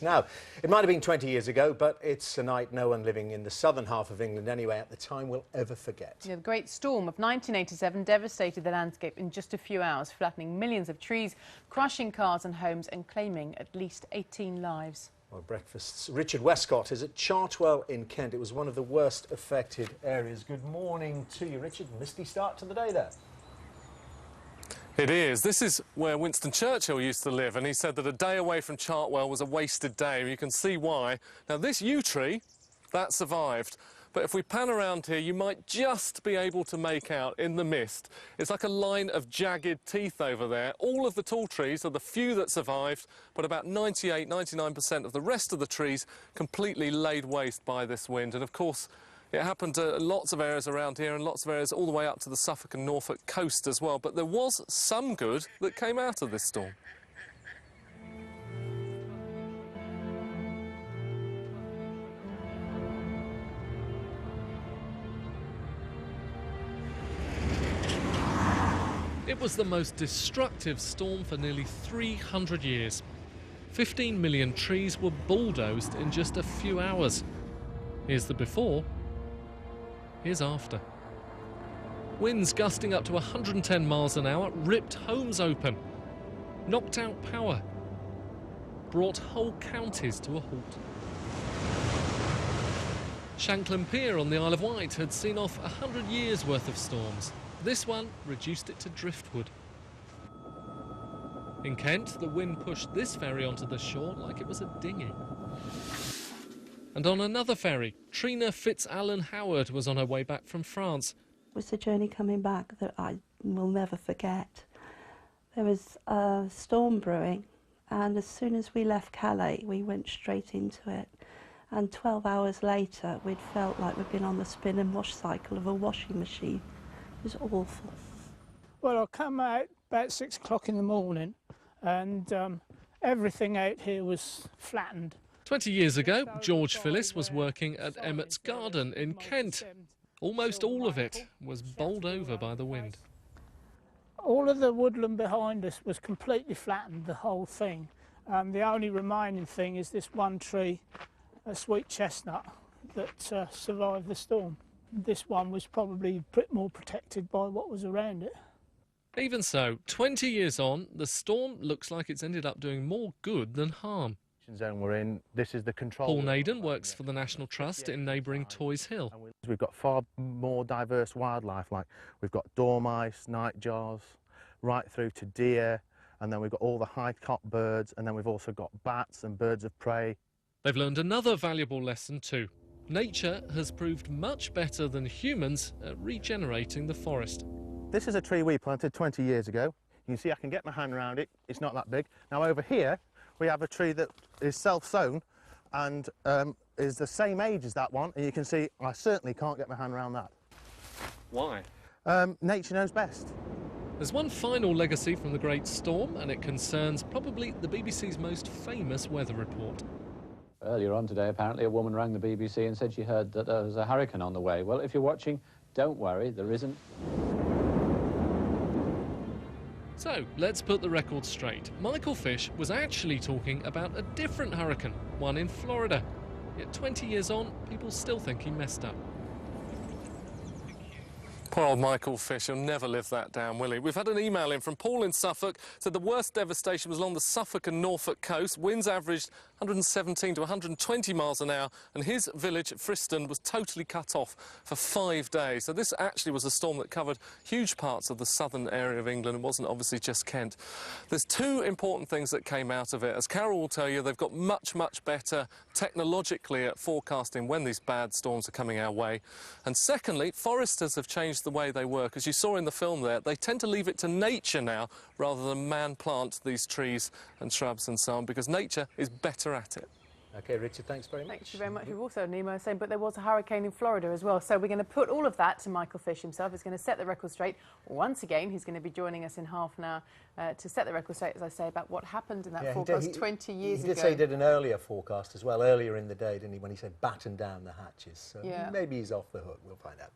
Now, it might have been 20 years ago, but it's a night no one living in the southern half of England anyway at the time will ever forget. The great storm of 1987 devastated the landscape in just a few hours, flattening millions of trees, crushing cars and homes and claiming at least 18 lives. Well, Breakfast's Richard Westcott is at Chartwell in Kent. It was one of the worst affected areas. Good morning to you, Richard. Misty start to the day there. It is. This is where Winston Churchill used to live, and he said that a day away from Chartwell was a wasted day. You can see why. Now, this yew tree, that survived. But if we pan around here, you might just be able to make out in the mist. It's like a line of jagged teeth over there. All of the tall trees are the few that survived, but about 98–99% of the rest of the trees completely laid waste by this wind. And of course, it happened to lots of areas around here and lots of areas all the way up to the Suffolk and Norfolk coast as well. But there was some good that came out of this storm. It was the most destructive storm for nearly 300 years. 15 million trees were bulldozed in just a few hours. Here's the before. Here's after. Winds gusting up to 110 miles an hour ripped homes open, knocked out power, brought whole counties to a halt. Shanklin Pier on the Isle of Wight had seen off 100 years' worth of storms. This one reduced it to driftwood. In Kent, the wind pushed this ferry onto the shore like it was a dinghy. And on another ferry, Trina Fitz-Allen-Howard was on her way back from France. It was a journey coming back that I will never forget. There was a storm brewing, and as soon as we left Calais, we went straight into it. And 12 hours later, we'd felt like we'd been on the spin and wash cycle of a washing machine. It was awful. Well, I come out about 6 o'clock in the morning, and everything out here was flattened. 20 years ago, George Phillis was working at Emmett's Garden in Kent. Almost all of it was bowled over by the wind. All of the woodland behind us was completely flattened, the whole thing. The only remaining thing is this one tree, a sweet chestnut, that survived the storm. This one was probably a bit more protected by what was around it. Even so, 20 years on, the storm looks like it's ended up doing more good than harm. Zone we're in. This is the control. Paul Naden works for the National Trust in neighbouring Toys Hill. We've got far more diverse wildlife, like we've got dormice, nightjars, right through to deer, and then we've got all the high-cocked birds, and then we've also got bats and birds of prey. They've learned another valuable lesson too. Nature has proved much better than humans at regenerating the forest. This is a tree we planted 20 years ago. You can see I can get my hand around it. It's not that big. Now over here, we have a tree that is self-sown and is the same age as that one, and you can see I certainly can't get my hand around that. Why? Nature knows best. There's one final legacy from the Great Storm, and it concerns probably the BBC's most famous weather report. Earlier on today, apparently, a woman rang the BBC and said she heard that there was a hurricane on the way. Well, if you're watching, don't worry, there isn't. So, let's put the record straight. Michael Fish was actually talking about a different hurricane, one in Florida. Yet 20 years on, people still think he messed up. Poor old Michael Fish, he'll never live that down, will he? We've had an email in from Paul in Suffolk, said the worst devastation was along the Suffolk and Norfolk coast. Winds averaged 117 to 120 miles an hour, and his village, Friston, was totally cut off for 5 days. So this actually was a storm that covered huge parts of the southern area of England. It wasn't obviously just Kent. There's two important things that came out of it. As Carol will tell you, they've got much better technologically at forecasting when these bad storms are coming our way. And secondly, foresters have changed the way they work. As you saw in the film there, they tend to leave it to nature now rather than man plant these trees and shrubs and so on, because nature is better at it. OK, Richard, thanks very much. Thank you very much. We've also had an email saying, but there was a hurricane in Florida as well. So we're going to put all of that to Michael Fish himself. He's going to set the record straight. Once again, he's going to be joining us in half an hour to set the record straight, as I say, about what happened in that forecast 20 years ago. He did say he did an earlier forecast as well, earlier in the day, didn't he, when he said batten down the hatches. So maybe he's off the hook. We'll find out.